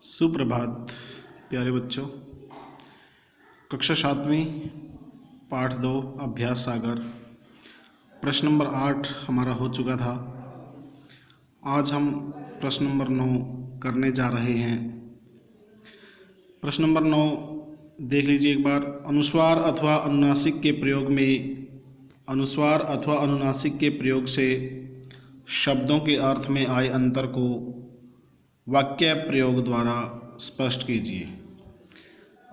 सुप्रभात प्यारे बच्चों। कक्षा 7वीं पाठ 2 अभ्यास सागर प्रश्न नंबर 8 हमारा हो चुका था। आज हम प्रश्न नंबर 9 करने जा रहे हैं। प्रश्न नंबर 9 देख लीजिए एक बार। अनुस्वार अथवा अनुनासिक के प्रयोग से शब्दों के अर्थ में आए अंतर को वाक्य प्रयोग द्वारा स्पष्ट कीजिए।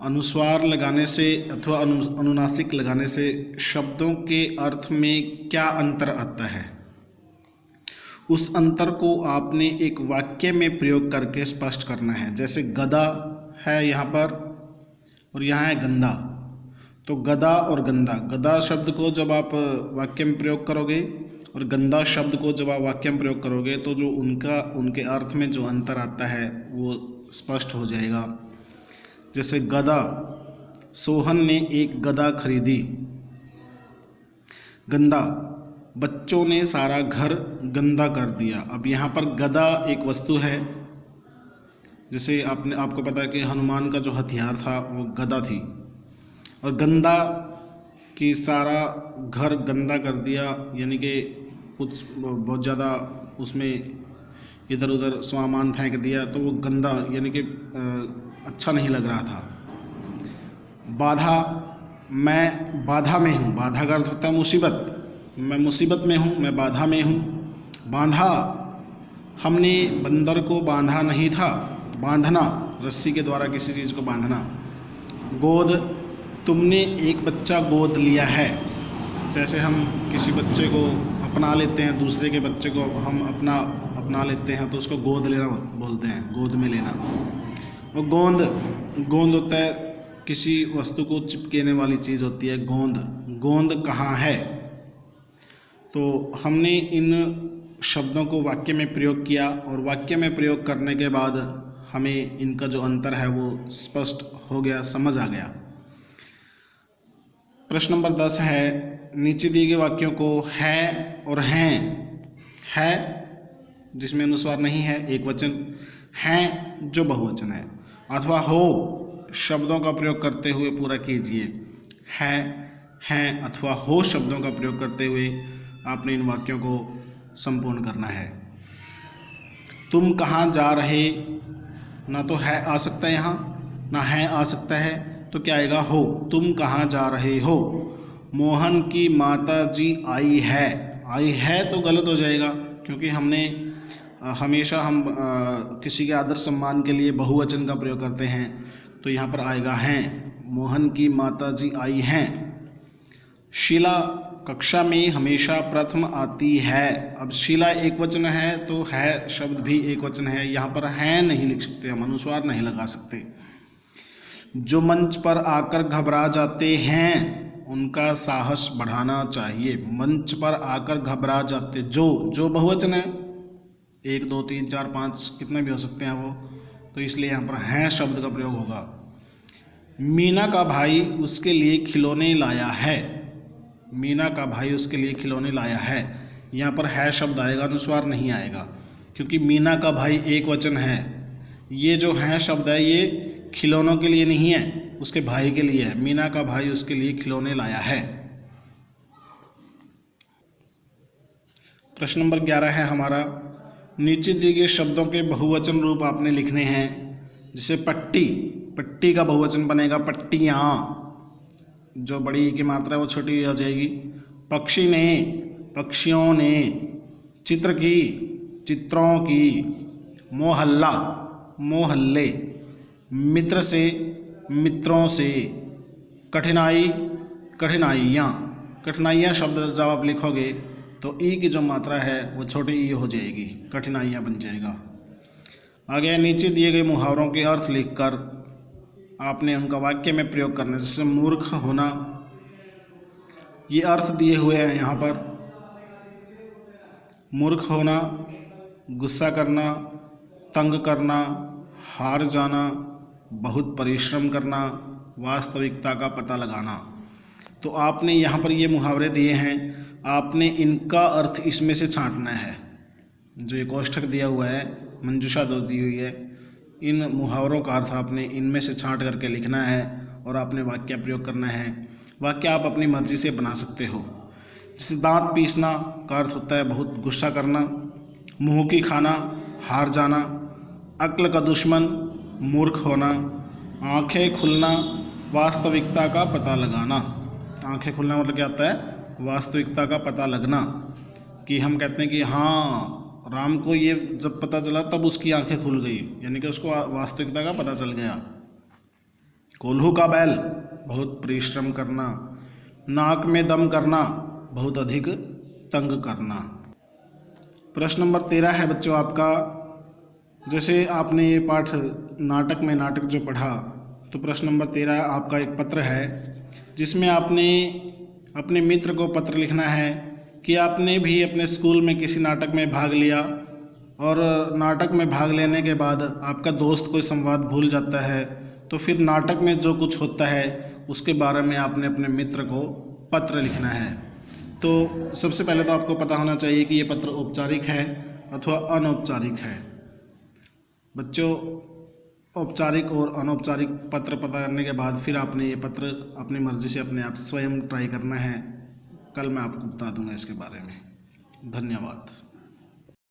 अनुस्वार लगाने से अथवा अनुनासिक लगाने से शब्दों के अर्थ में क्या अंतर आता है, उस अंतर को आपने एक वाक्य में प्रयोग करके स्पष्ट करना है। जैसे गधा है यहाँ पर और यहाँ है गंदा, तो गधा और गंदा, गधा शब्द को जब आप वाक्य में प्रयोग करोगे और गंदा शब्द को जब आप वाक्य में प्रयोग करोगे तो जो उनके अर्थ में जो अंतर आता है वो स्पष्ट हो जाएगा। जैसे गधा, सोहन ने एक गधा खरीदी। गंदा, बच्चों ने सारा घर गंदा कर दिया। अब यहाँ पर गधा एक वस्तु है। जैसे आपको पता है कि हनुमान का जो हथियार था वो गदा थी, और गंदा कि सारा घर गंदा कर दिया, यानी कि कुछ बहुत ज़्यादा उसमें इधर उधर सामान फेंक दिया, तो वो गंदा यानी कि अच्छा नहीं लग रहा था। बाधा, मैं बाधा में हूँ। बाधा का अर्थ होता है मुसीबत। मैं मुसीबत में हूँ, मैं बाधा में हूँ। बांधा, हमने बंदर को बांधा नहीं था। बांधना, रस्सी के द्वारा किसी चीज़ को बांधना। गोद, तुमने एक बच्चा गोद लिया है। जैसे हम किसी बच्चे को अपना लेते हैं, दूसरे के बच्चे को हम अपना लेते हैं तो उसको गोद लेना बोलते हैं, गोद में लेना। और गोंद, गोंद होता है किसी वस्तु को चिपकेने वाली चीज़ होती है गोंद। गोंद कहाँ है? तो हमने इन शब्दों को वाक्य में प्रयोग किया और वाक्य में प्रयोग करने के बाद हमें इनका जो अंतर है वो स्पष्ट हो गया, समझ आ गया। प्रश्न नंबर 10 है, नीचे दिए गए वाक्यों को है और हैं, है जिसमें अनुस्वार नहीं है एक वचन, हैं जो बहुवचन है, अथवा हो शब्दों का प्रयोग करते हुए पूरा कीजिए। है, हैं अथवा हो शब्दों का प्रयोग करते हुए आपने इन वाक्यों को संपूर्ण करना है। तुम कहाँ जा रहे, ना तो है आ सकता है यहाँ, ना है आ सकता है, तो क्या आएगा? हो। तुम कहाँ जा रहे हो? मोहन की माता जी आई है। आई है तो गलत हो जाएगा, क्योंकि हमने हमेशा किसी के आदर सम्मान के लिए बहुवचन का प्रयोग करते हैं, तो यहाँ पर आएगा हैं। मोहन की माता जी आई हैं। शीला कक्षा में हमेशा प्रथम आती है। अब शीला एक वचन है तो है शब्द भी एक वचन है, यहाँ पर हैं नहीं लिख सकते, हम अनुस्वार नहीं लगा सकते। जो मंच पर आकर घबरा जाते हैं उनका साहस बढ़ाना चाहिए। मंच पर आकर घबरा जाते, जो बहुवचन है, 1 2 3 4 5 कितने भी हो सकते हैं वो, तो इसलिए यहाँ पर हैं शब्द का प्रयोग होगा। मीना का भाई उसके लिए खिलौने लाया है। मीना का भाई उसके लिए खिलौने लाया है, यहाँ पर है शब्द आएगा, अनुस्वार नहीं आएगा, क्योंकि मीना का भाई एक वचन है। ये जो है शब्द है ये खिलौनों के लिए नहीं है, उसके भाई के लिए है। मीना का भाई उसके लिए खिलौने लाया है। प्रश्न नंबर 11 है हमारा, नीचे दिए गए शब्दों के बहुवचन रूप आपने लिखने हैं। जैसे पट्टी, पट्टी का बहुवचन बनेगा पट्टियाँ, जो बड़ी की मात्रा है वो छोटी हो जाएगी। पक्षी ने, पक्षियों ने। चित्र की, चित्रों की। मोहल्ला, मोहल्ले। मित्र से, मित्रों से। कठिनाई, कठिनाइयाँ। कठिनाइयाँ शब्द जब आप लिखोगे तो ई की जो मात्रा है वो छोटी ई हो जाएगी, कठिनाइयाँ बन जाएगा। आगे नीचे दिए गए मुहावरों के अर्थ लिखकर आपने उनका वाक्य में प्रयोग करना। जैसे मूर्ख होना, ये अर्थ दिए हुए हैं यहाँ पर। मूर्ख होना, गुस्सा करना, तंग करना, हार जाना, बहुत परिश्रम करना, वास्तविकता का पता लगाना। तो आपने यहाँ पर ये मुहावरे दिए हैं, आपने इनका अर्थ इसमें से छांटना है। जो ये कोष्ठक दिया हुआ है, मंजूषा दो दी हुई है, इन मुहावरों का अर्थ आपने इनमें से छांट करके लिखना है और आपने वाक्य प्रयोग करना है। वाक्य आप अपनी मर्जी से बना सकते हो। जैसे दांत पीसना का अर्थ होता है बहुत गुस्सा करना, मुंह की खाना हार जाना, अक्ल का दुश्मन मूर्ख होना, आंखें खुलना वास्तविकता का पता लगाना। आंखें खुलना मतलब क्या होता है? वास्तविकता का पता लगना, कि हम कहते हैं कि हाँ राम को ये जब पता चला तब उसकी आंखें खुल गई, यानी कि उसको वास्तविकता का पता चल गया। कोल्हू का बैल बहुत परिश्रम करना, नाक में दम करना बहुत अधिक तंग करना। प्रश्न नंबर 13 है बच्चों आपका, जैसे आपने ये पाठ नाटक जो पढ़ा, तो प्रश्न नंबर 13 आपका एक पत्र है जिसमें आपने अपने मित्र को पत्र लिखना है कि आपने भी अपने स्कूल में किसी नाटक में भाग लिया और नाटक में भाग लेने के बाद आपका दोस्त कोई संवाद भूल जाता है, तो फिर नाटक में जो कुछ होता है उसके बारे में आपने अपने मित्र को पत्र लिखना है। तो सबसे पहले तो आपको पता होना चाहिए कि ये पत्र औपचारिक है अथवा अनौपचारिक है। बच्चों, औपचारिक और अनौपचारिक पत्र पता करने के बाद फिर आपने ये पत्र अपनी मर्ज़ी से अपने आप स्वयं ट्राई करना है। कल मैं आपको बता दूंगा इसके बारे में। धन्यवाद।